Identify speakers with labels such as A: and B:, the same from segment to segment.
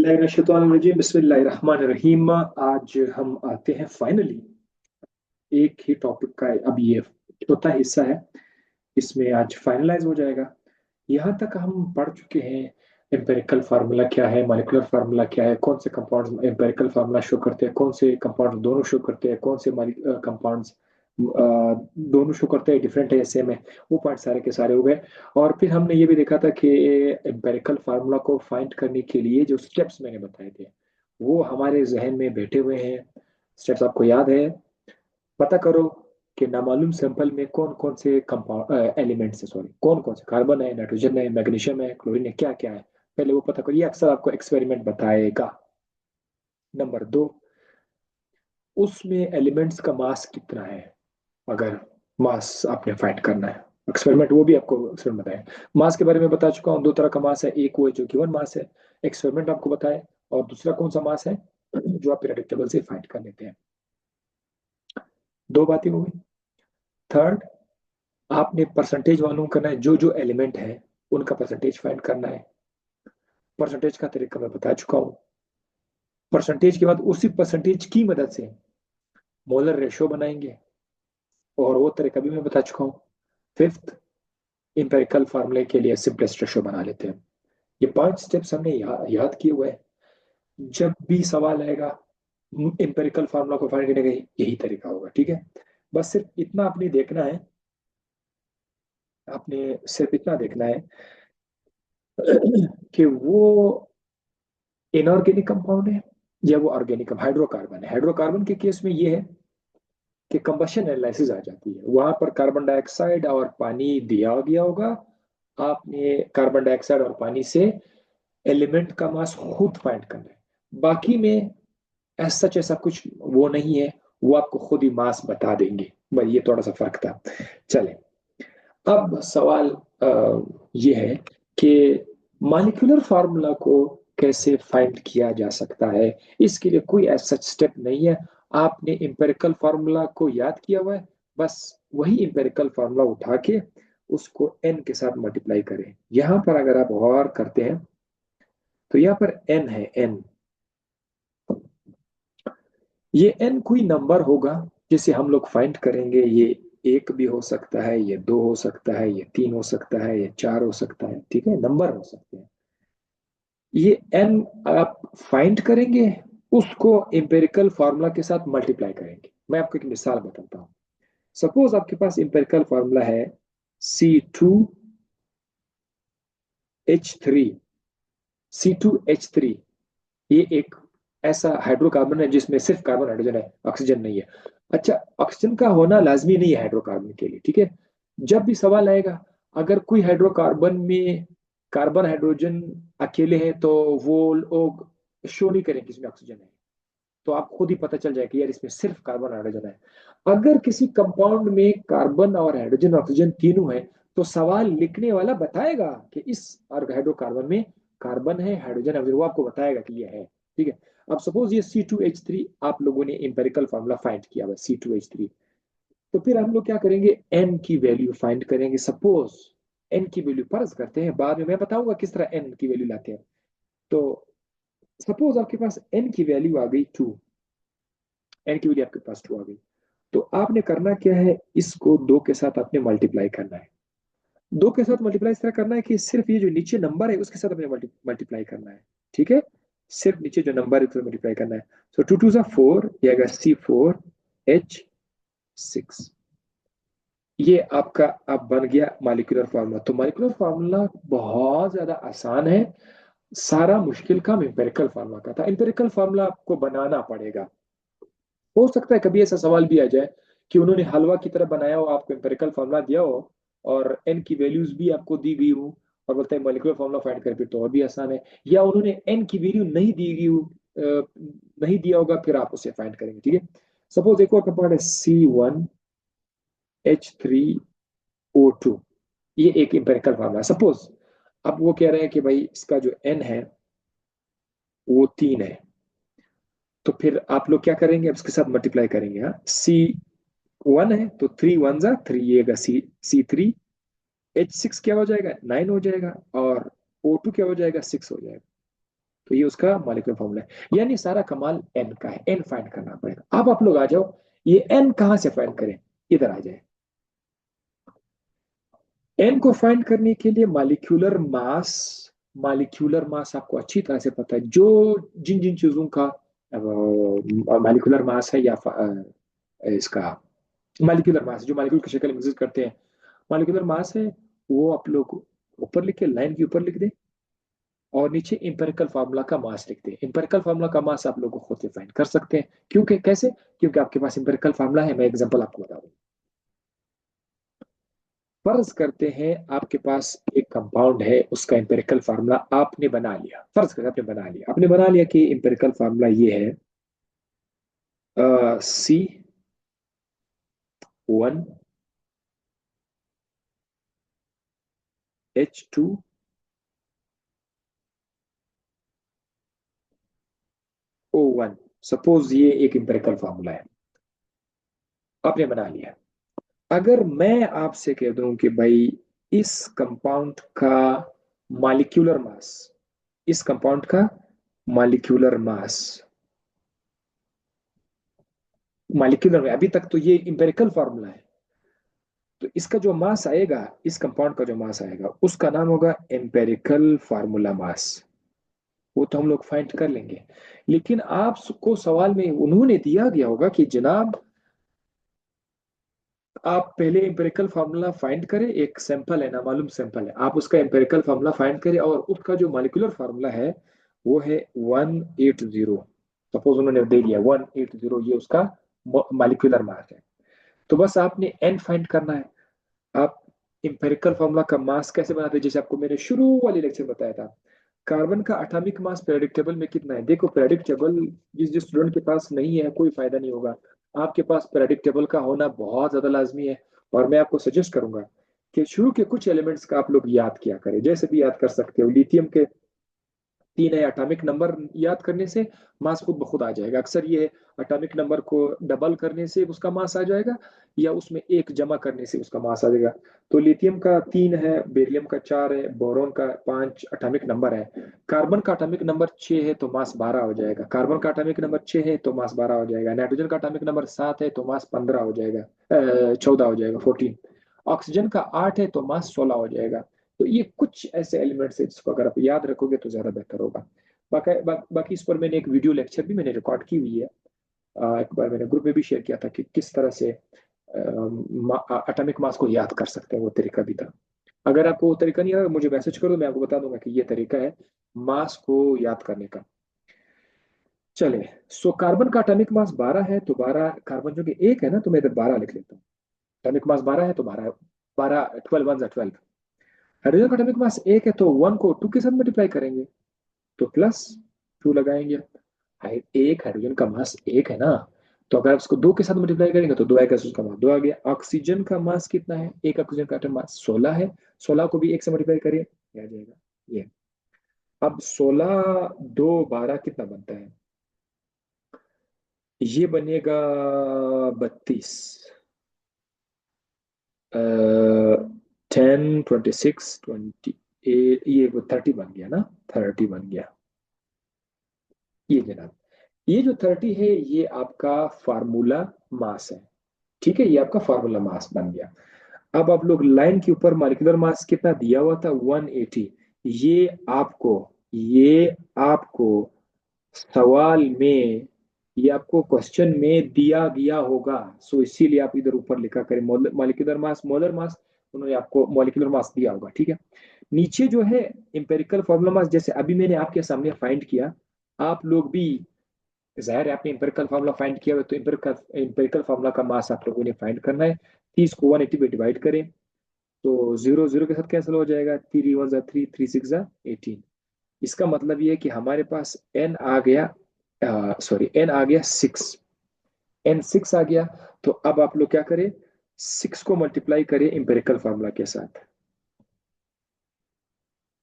A: बिस्मिल्लाहिर्रहमानिर्रहीम बिस्मिल्लाहिर्रहमानिर्रहीम। आज हम आते हैं फाइनली एक ही टॉपिक का। अब ये चौथा हिस्सा है, इसमें आज फाइनलाइज हो जाएगा। यहाँ तक हम पढ़ चुके हैं एम्पेरिकल फार्मूला क्या है, मॉलिक्यूलर फार्मूला क्या है, कौन से कंपाउंड्स एम्पेरिकल फार्मूला शो करते हैं, कौन से कंपाउंड्स दोनों शो करते हैं, कौन से कंपाउंड्स दोनों शो करते हैं, डिफरेंट है या सेम है। वो पॉइंट सारे के सारे हो गए। और फिर हमने ये भी देखा था कि एम्पेरिकल फार्मूला को फाइंड करने के लिए जो स्टेप्स मैंने बताए थे वो हमारे जहन में बैठे हुए हैं। स्टेप्स आपको याद है? पता करो कि नामालूम सैंपल में कौन कौन से कंपाउंड एलिमेंट्स है, सॉरी, कौन कौन से कार्बन है, नाइट्रोजन है, मैग्नीशियम है, क्लोरीन है, क्या क्या है। पहले वो पता करो, ये अक्सर आपको एक्सपेरिमेंट बताएगा। नंबर दो, उसमें एलिमेंट्स का मास कितना है। अगर मास आपने फाइंड करना है, एक्सपेरिमेंट वो भी आपको एक्सपेरिमेंट बताए। मास के बारे में बता चुका हूँ, दो तरह का मास है, एक वो है जो गिवन मास है, एक्सपेरिमेंट आपको बताए, और दूसरा कौन सा मास है जो आप पीरियोडिक टेबल से फाइंड कर लेते हैं। दो बातें हो गई। थर्ड, आपने परसेंटेज मालूम करना है, जो जो एलिमेंट है उनका परसेंटेज फाइंड करना है। परसेंटेज का तरीका मैं बता चुका हूँ। परसेंटेज के बाद उसी परसेंटेज की मदद से मोलर रेशो बनाएंगे, और वो तरीका भी मैं बता चुका हूँ। फिफ्थ, इंपेरिकल फार्मूले के लिए सिंपलेस्ट रेशो बना लेते हैं। ये 5 स्टेप्स हमने याद किए हुए हैं। जब भी सवाल आएगा इंपेरिकल फार्मूला को फाइंड करने का यही तरीका होगा, ठीक है। बस सिर्फ इतना आपने देखना है, आपने सिर्फ इतना देखना है कि वो इनऑर्गेनिक कंपाउंड है या वो ऑर्गेनिक हाइड्रोकार्बन है। हाइड्रोकार्बन के केस में ये है कि कंबशन एनालिसिस आ जाती है, वहां पर कार्बन डाइऑक्साइड और पानी दिया गया होगा। आपने कार्बन डाइऑक्साइड और पानी से एलिमेंट का मास खुद फाइंड करना है। बाकी में सच ऐसा कुछ वो नहीं है, वो आपको खुद ही मास बता देंगे। भाई ये थोड़ा सा फर्क था। चले, अब सवाल ये है कि मॉलिक्यूलर फार्मूला को कैसे फाइंड किया जा सकता है। इसके लिए कोई ऐसा स्टेप नहीं है। आपने इंपेरिकल फार्मूला को याद किया हुआ है, बस वही इंपेरिकल फार्मूला उठा के उसको n के साथ मल्टीप्लाई करें। यहां पर अगर आप गौर करते हैं तो यहाँ पर n है, n। ये n कोई नंबर होगा जिसे हम लोग फाइंड करेंगे। ये एक भी हो सकता है, ये दो हो सकता है, ये तीन हो सकता है, ये चार हो सकता है, ठीक है, नंबर हो सकते हैं। ये n आप फाइंड करेंगे, उसको एम्पेरिकल फार्मूला के साथ मल्टीप्लाई करेंगे। मैं आपको एक मिसाल बताता हूँ। सपोज आपके पास एम्पेरिकल फार्मूला है C2H3। C2H3 ये एक ऐसा हाइड्रोकार्बन है जिसमें सिर्फ कार्बन हाइड्रोजन है, ऑक्सीजन नहीं है। अच्छा, ऑक्सीजन का होना लाजमी नहीं है हाइड्रोकार्बन के लिए, ठीक है। जब भी सवाल आएगा, अगर कोई हाइड्रोकार्बन में कार्बन हाइड्रोजन अकेले हैं तो वो लोग शो नहीं करेंगे इसमें ऑक्सीजन है। तो आप खुद ही पता चल जाएगा कि यार इसमें सिर्फ कार्बन हाइड्रोजन है। अगर किसी कंपाउंड में कार्बन और हाइड्रोजन ऑक्सीजन तीनों है तो सवाल लिखने वाला बताएगा कि इस हाइड्रोकार्बन में कार्बन है, हाइड्रोजन है, वो आपको बताएगा कि ये है, ठीक है। अब सपोज ये C2H3 आप लोगों ने इंपेरिकल फार्मूला फाइंड किया हुआ C2H3, तो फिर हम लोग क्या करेंगे, n की वैल्यू फाइंड करेंगे। सपोज n की वैल्यू फर्ज करते हैं, बाद में मैं बताऊंगा किस तरह n की वैल्यू लाते हैं। तो सपोज आपके पास n की वैल्यू आ गई 2, n की वैल्यू आपके पास 2 आ गई। तो आपने करना क्या है, इसको 2 के साथ आपने मल्टीप्लाई करना है। 2 के साथ मल्टीप्लाई इस तरह करना है कि सिर्फ ये जो नीचे नंबर है उसके साथ अपने मल्टीप्लाई करना है, ठीक है। सिर्फ नीचे जो नंबर है उससे मल्टीप्लाई करना है। सो 2 2 4, ये आएगा C4H6। ये आपका अब बन गया मॉलिक्यूलर फार्मूला। तो मॉलिक्यूलर फार्मूला बहुत ज्यादा आसान है। सारा मुश्किल काम इंपेरिकल फार्मूला का था। इंपेरिकल फार्मूला आपको बनाना पड़ेगा। हो सकता है कभी ऐसा सवाल भी आ जाए कि उन्होंने हलवा की तरह बनाया हो, आपको एम्पेरिकल फार्मूला दिया हो और एन की वैल्यूज भी आपको दी गई हो, और बोलते हैं मॉलिक्यूलर फार्मूला फाइंड कर, फिर तो और भी आसान है। या उन्होंने एन की वैल्यू नहीं दी गई हो, नहीं दिया होगा, फिर आप उसे फाइंड करेंगे, ठीक है। सपोज एक और कंपाउंड है C1H3O2। ये एक एम्पेरिकल फार्मूला सपोज। अब वो कह रहे हैं कि भाई इसका जो एन है वो 3 है। तो फिर आप लोग क्या करेंगे, अब इसके साथ मल्टीप्लाई करेंगे। हाँ, C1 है तो 3 1 3, ये C3H6 क्या हो जाएगा, 9 हो जाएगा, और O2 क्या हो जाएगा, 6 हो जाएगा। तो ये उसका मॉलिक्यूलर फॉर्मूला है। यानी सारा कमाल एन का है, एन फाइंड करना पड़ेगा। अब आप लोग आ जाओ, ये एन कहां से फाइंड करें, इधर आ जाए। एन को फाइंड करने के लिए मॉलिक्यूलर मास आपको अच्छी तरह से पता है, जो जिन जिन चीजों का मॉलिक्यूलर मास है, या इसका मॉलिक्यूलर मास जो मॉलिक्यूल की शक्ल में एग्जिस्ट करते हैं, मॉलिक्यूलर मास है, वो आप लोग ऊपर लिख के, लाइन के ऊपर लिख दे, और नीचे इंपेरिकल फार्मूला का मास लिख दे। इंपेरिकल फार्मूला का मास आप लोग खुद से फाइंड कर सकते हैं, क्योंकि कैसे, क्योंकि आपके पास इंपेरिकल फार्मूला है। मैं एग्जांपल आपको बता दूं। फर्ज करते हैं आपके पास एक कंपाउंड है, उसका इंपेरिकल फार्मूला आपने बना लिया। फर्ज करते आपने बना लिया कि इंपेरिकल फार्मूला ये है C1H2O1। सपोज ये एक इंपेरिकल फार्मूला है, आपने बना लिया। अगर मैं आपसे कह दूं कि भाई इस कंपाउंड का मॉलिक्यूलर मास, इस कंपाउंड का मॉलिक्यूलर मास, मॉलिक्यूलर में, अभी तक तो ये इंपेरिकल फार्मूला है, तो इसका जो मास आएगा, इस कंपाउंड का जो मास आएगा, उसका नाम होगा एम्पेरिकल फार्मूला मास। वो तो हम लोग फाइंड कर लेंगे। लेकिन आपको सवाल में उन्होंने दिया गया होगा कि जनाब आप पहले एम्पेरिकल फार्मूला फाइंड करें, एक सैंपल है ना, मालूम सैंपल है, आप उसका एम्पेरिकल फार्मूला फाइंड करें, और उसका जो मॉलिक्यूलर फार्मूला है वो है 180। सपोज उन्होंने दे दिया 180, ये उसका मॉलिक्यूलर मास है। तो बस आपने एन फाइंड करना है। आप इंपेरिकल फॉर्मूला का मास कैसे बनाते हैं, जैसे आपको मैंने शुरू वाले लेक्चर में बताया था। कार्बन का एटॉमिक मास पीरियोडिक टेबल में कितना है, देखो पीरियोडिक टेबल जिस जिस स्टूडेंट के पास नहीं है कोई फायदा नहीं होगा। आपके पास पीरियोडिक टेबल का होना बहुत ज्यादा लाजमी है। और मैं आपको सजेस्ट करूंगा कि शुरू के कुछ एलिमेंट्स का आप लोग याद किया करें, जैसे भी याद कर सकते हो। लिथियम के 3 है, एटॉमिक नंबर याद करने से मास खुद ब खुद आ जाएगा। अक्सर ये है, एटॉमिक नंबर को डबल करने से उसका मास आ जाएगा, या उसमें एक जमा करने से उसका मास आ जाएगा। तो लिथियम का 3 है, बेरिलियम का 4 है, बोरोन का 5 एटॉमिक नंबर है। कार्बन का एटॉमिक नंबर 6 है, तो मास 12 हो जाएगा। कार्बन का एटॉमिक नंबर 6 है तो मास 12 हो जाएगा। नाइट्रोजन का एटॉमिक नंबर 7 है तो मास 15 हो जाएगा, 14 हो जाएगा, 14। ऑक्सीजन का 8 है तो मास 16 हो जाएगा। तो ये कुछ ऐसे एलिमेंट्स है जिसको अगर आप याद रखोगे तो ज्यादा बेहतर होगा। बाकी इस पर मैंने एक वीडियो लेक्चर भी मैंने रिकॉर्ड की हुई है। एक बार मैंने ग्रुप में भी शेयर किया था कि किस तरह से एटॉमिक मास को याद कर सकते हैं, वो तरीका भी था। अगर आपको वो तरीका नहीं आया, मुझे मैसेज करो, मैं आपको बता दूंगा कि ये तरीका है मास को याद करने का। चले, सो कार्बन का एटॉमिक मास 12 है, तो 12 कार्बन जो कि एक है ना, तो मैं इधर 12 लिख लेता हूँ। एटॉमिक मास 12 है तो 12, 12 12 वन 12। हाइड्रोजन का एटॉमिक मास एक है, तो 1 को 2 के साथ मल्टीप्लाई करेंगे तो प्लस 2 लगाएंगे। एक हाइड्रोजन का मास एक है ना, तो अगर आप उसको 2 के साथ मल्टीप्लाई करेंगे तो 2 आएगा, तो उसका मास 2 आ गया। ऑक्सीजन का मास कितना है, एक ऑक्सीजन का एटम मास 16 है, 16 को भी एक से मल्टीप्लाई करिए, आ जाएगा ये। अब 16 2 12 कितना बनता है, ये बनेगा 32। 10 26 28, ये वो 30 बन गया ना, 30 बन गया। ये जनाब, ये जो 30 है ये आपका फार्मूला मास है। ठीक है, ये आपका फार्मूला मास बन गया। अब आप लोग लाइन के ऊपर मॉलिक्यूलर मास कितना दिया हुआ था, 180। ये आपको ये आपको सवाल में, ये आपको क्वेश्चन में दिया गया होगा। सो इसीलिए आप इधर ऊपर लिखा करें मॉलिक्यूलर मास, मोलर मास। उन्होंने आपको मॉलिक्यूलर मास दिया होगा, ठीक है। नीचे जो है इंपेरिकल फार्मूला मास, जैसे अभी मैंने आपके सामने फाइंड किया, आप लोग भी, जाहिर है आपने इंपेरिकल फार्मूला फाइंड किया हुआ, तो इंपेरिकल फार्मूला का मास आप लोगों ने फाइंड करना है। 30 को 180 पे डिवाइड करें तो जीरो जीरो के साथ कैंसिल हो जाएगा, 3 1 3, 3 6 18। इसका मतलब ये है कि हमारे पास एन आ गया, सॉरी एन आ गया 6, एन 6 आ गया। तो अब आप लोग क्या करें, 6 को मल्टीप्लाई करें इंपेरिकल फार्मूला के साथ।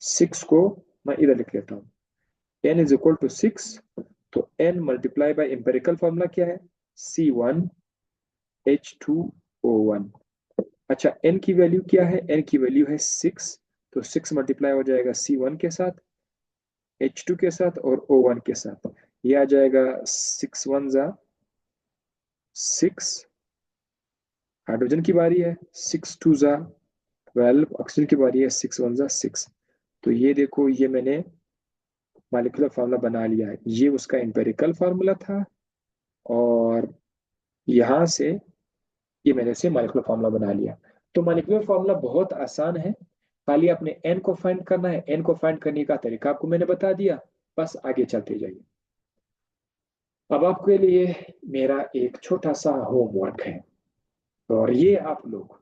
A: 6 को मैं इधर लिख लेता हूँ, एन इज इक्वल टू 6। तो n multiply by empirical formula क्या है, C1H2O1। अच्छा, एन की वैल्यू क्या है, एन की वैल्यू है 6। तो 6 मल्टीप्लाई हो जाएगा C1 के साथ, H2 के साथ और O1 के साथ। ये आ जाएगा 6 1 जा 6, हाइड्रोजन की बारी है, 6 2 जा 12, ऑक्सीजन की बारी है, 6 1 जा 6। तो ये देखो, ये मैंने मॉलिक्यूलर फार्मूला बना लिया है, ये उसका एम्पेरिकल फार्मूला था, और यहाँ से ये मैंने से मॉलिक्यूलर फार्मूला बना लिया। तो मॉलिक्यूलर फार्मूला बहुत आसान है, खाली अपने एन को फाइंड करना है, एन को फाइंड करने का तरीका आपको मैंने बता दिया, बस आगे चलते जाइए। अब आपके लिए मेरा एक छोटा सा होमवर्क है, और ये आप लोग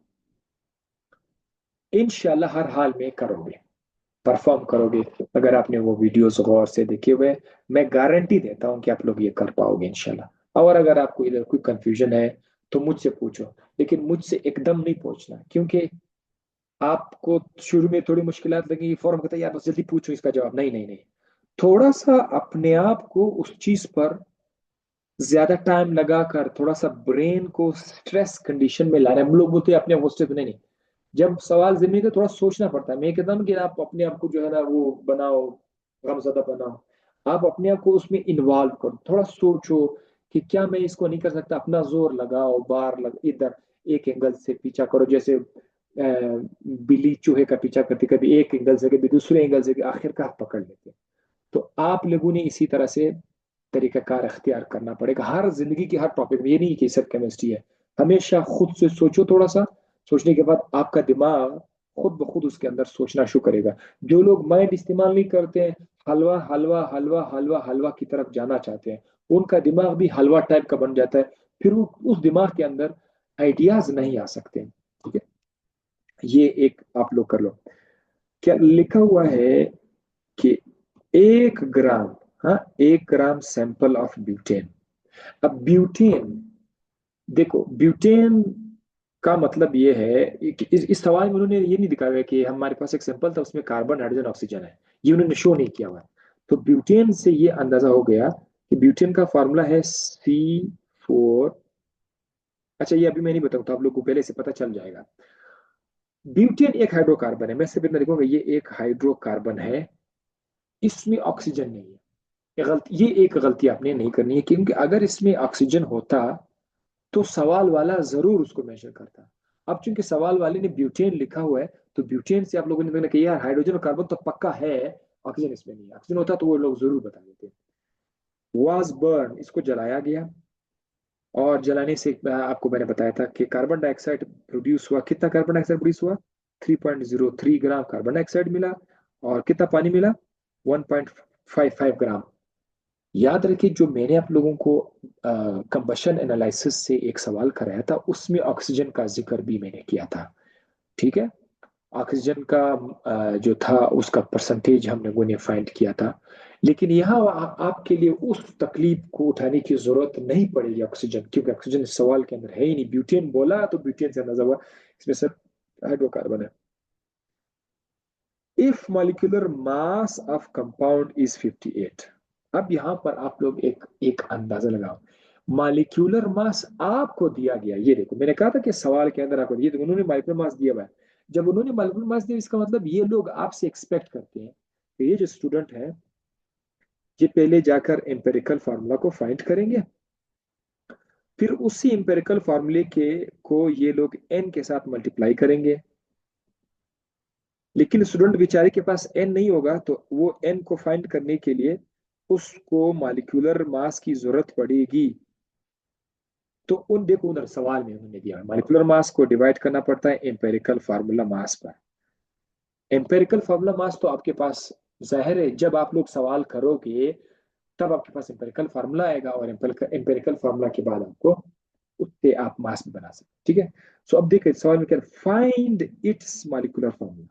A: इंशाल्लाह हर हाल में करोगे, परफॉर्म करोगे। अगर आपने वो वीडियोस गौर से देखे हुए, मैं गारंटी देता हूं कि आप लोग ये कर पाओगे इंशाल्लाह। और अगर आपको इधर कोई कंफ्यूजन है तो मुझसे पूछो, लेकिन मुझसे एकदम नहीं पूछना, क्योंकि आपको शुरू में थोड़ी मुश्किलात लगेगी, फौरन कहता है यार बस जल्दी पूछो इसका जवाब। नहीं नहीं नहीं, थोड़ा सा अपने आप को उस चीज पर ज्यादा टाइम लगाकर, थोड़ा सा ब्रेन को स्ट्रेस कंडीशन में लाना है। हम लोग बोलते हैं अपने आप को स्ट्रेस, नहीं, जब सवाल जिम्मे का थोड़ा सोचना पड़ता है। मैं कहता हूँ कि आप अपने आप को जो है ना वो बनाओ, गमजदा बनाओ, आप अपने आप को उसमें इन्वॉल्व करो, थोड़ा सोचो कि क्या मैं इसको नहीं कर सकता, अपना जोर लगाओ, बार लग इधर एक एंगल से पीछा करो, जैसे बिल्ली चूहे का पीछा करती, कभी एक एंगल से कभी दूसरे एंगल से, आखिरकार पकड़ लेते हैं। तो आप लोगों ने इसी तरह से तरीकाकार अख्तियार करना पड़ेगा हर जिंदगी के हर टॉपिक में। ये नहीं कि सिर्फ केमिस्ट्री है, हमेशा खुद से सोचो थोड़ा सा, सोचने के बाद आपका दिमाग खुद ब खुद उसके अंदर सोचना शुरू करेगा। जो लोग माइंड इस्तेमाल नहीं करते हैं, हलवा हलवा हलवा हलवा हलवा की तरफ जाना चाहते हैं, उनका दिमाग भी हलवा टाइप का बन जाता है, फिर वो उस दिमाग के अंदर आइडियाज नहीं आ सकते। ठीक है, ये एक आप लोग कर लो। क्या लिखा हुआ है कि 1 ग्राम, हाँ, 1 ग्राम सैंपल ऑफ ब्यूटेन। अब ब्यूटेन, देखो ब्यूटेन का मतलब ये है कि इस सवाल में उन्होंने ये नहीं दिखाया है कि हमारे पास एक सैंपल था उसमें कार्बन हाइड्रोजन ऑक्सीजन है, ये उन्होंने शो नहीं किया हुआ है। तो ब्यूटेन से ये अंदाजा हो गया कि ब्यूटेन का फॉर्मूला है C4। अच्छा, ये अभी मैं नहीं बताऊंगा, तो आप लोग को पहले से पता चल जाएगा। ब्यूटेन एक हाइड्रोकार्बन है, मैं सिर्फ इतना लिखूंगा, ये एक हाइड्रोकार्बन है, इसमें ऑक्सीजन नहीं है। ये एक गलती आपने नहीं करनी है, क्योंकि अगर इसमें ऑक्सीजन होता तो सवाल वाला जरूर उसको मेंशन करता। अब चूंकि सवाल वाले ने ब्यूटेन लिखा हुआ है, तो ब्यूटेन से आप लोगों ने कहा यार हाइड्रोजन और कार्बन तो पक्का है, ऑक्सीजन इसमें नहीं है। ऑक्सीजन होता तो वो लोग जरूर बता देते। वाज बर्न, इसको जलाया गया, और जलाने से आपको मैंने बताया था कि कार्बन डाइऑक्साइड प्रोड्यूस हुआ। कितना कार्बन डाइऑक्साइड प्रोड्यूस हुआ? 3.03 ग्राम कार्बन डाइऑक्साइड मिला, और कितना पानी मिला? 1.55 ग्राम। याद रखिए, जो मैंने आप लोगों को कंबशन एनालिसिस से एक सवाल कराया था, उसमें ऑक्सीजन का जिक्र भी मैंने किया था। ठीक है, ऑक्सीजन का जो था उसका परसेंटेज हम लोगों ने फाइंड किया था। लेकिन यहाँ आपके लिए उस तकलीफ को उठाने की जरूरत नहीं पड़ेगी ऑक्सीजन, क्योंकि ऑक्सीजन इस सवाल के अंदर है ही नहीं। ब्यूटेन बोला तो ब्यूटेन से अंदाजा हुआ इसमें सब हाइड्रोकार्बन है। If molecular mass of compound is 58। अब यहाँ पर आप लोग एक एक अंदाजा लगाओ। मॉलिक्यूलर मास आपको दिया गया, ये देखो मैंने कहा था कि सवाल के अंदर आपको ये देखो, उन्होंने मॉलिक्यूलर मास दिया हुआ है। जब उन्होंने मॉलिक्यूलर मास दिया, इसका मतलब ये लोग आपसे एक्सपेक्ट करते हैं कि ये जो स्टूडेंट है, ये पहले जाकर एम्पेरिकल फार्मूला को फाइंड करेंगे, फिर उसी एम्पेरिकल फार्मूले के को ये लोग एन के साथ मल्टीप्लाई करेंगे। लेकिन स्टूडेंट बेचारे के पास एन नहीं होगा, तो वो एन को फाइंड करने के लिए उसको मॉलिक्यूलर मास की जरूरत पड़ेगी। तो उन देखो उधर सवाल में उन्होंने दिया मॉलिक्यूलर मास को डिवाइड करना पड़ता है एम्पेरिकल फार्मूला मास पर। एम्पेरिकल फार्मूला मास तो आपके पास जाहिर है, जब आप लोग सवाल करोगे तब आपके पास एम्पेरिकल फार्मूला आएगा, और एम्पेरिकल फार्मूला के बाद आपको उससे आप मास भी बना सकते। ठीक है, सो अब देखिए सवाल में क्या, फाइंड इट्स मॉलिक्यूलर फार्मूला।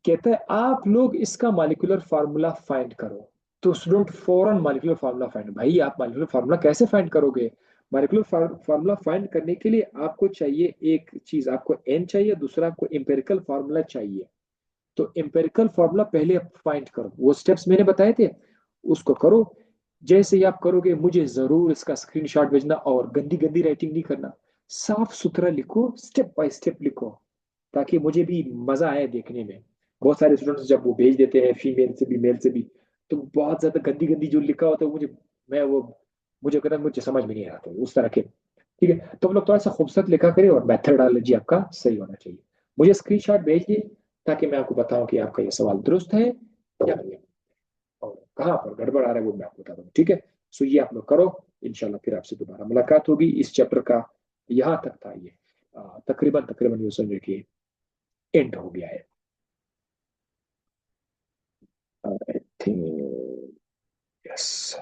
A: कहता है आप लोग इसका मॉलिक्यूलर फार्मूला फाइंड करो। तो स्टूडेंट फौरन मॉलिक्यूलर फार्मूला फाइंड, भाई आप मॉलिक्यूलर फार्मूला कैसे फाइंड करोगे? मॉलिक्यूलर फार्मूला फाइंड करने के लिए आपको चाहिए एक चीज, आपको एन चाहिए, दूसरा आपको एम्पेरिकल फार्मूला चाहिए। तो एम्पेरिकल फार्मूला पहले आप फाइंड करो, वो स्टेप्स मैंने बताए थे उसको करो। जैसे ही आप करोगे मुझे जरूर इसका स्क्रीनशॉट भेजना, और गंदी गंदी राइटिंग नहीं करना, साफ सुथरा लिखो, स्टेप बाय स्टेप लिखो, ताकि मुझे भी मजा आए देखने में। बहुत सारे स्टूडेंट्स जब वो भेज देते हैं फीमेल से भी मेल से भी, तो बहुत ज्यादा गंदी गंदी जो लिखा होता है मुझे, मैं वो मुझे कहता मुझे समझ में नहीं आता उस तरह के। ठीक है, तो हम लोग थोड़ा सा खूबसूरत लिखा करें और मेथडोलॉजी आपका सही होना चाहिए। मुझे स्क्रीनशॉट भेजिए ताकि मैं आपको बताऊं कि आपका ये सवाल दुरुस्त है या नहीं है, और कहाँ पर गड़बड़ आ रहा है वो मैं आपको बता दूंगा। ठीक है, सो ये आप लोग करो, इंशाल्लाह फिर आपसे दोबारा मुलाकात होगी। इस चैप्टर का यहाँ तक था ये, तकरीबन तकरीबन ये समझो कि एंड हो गया है। I think yes.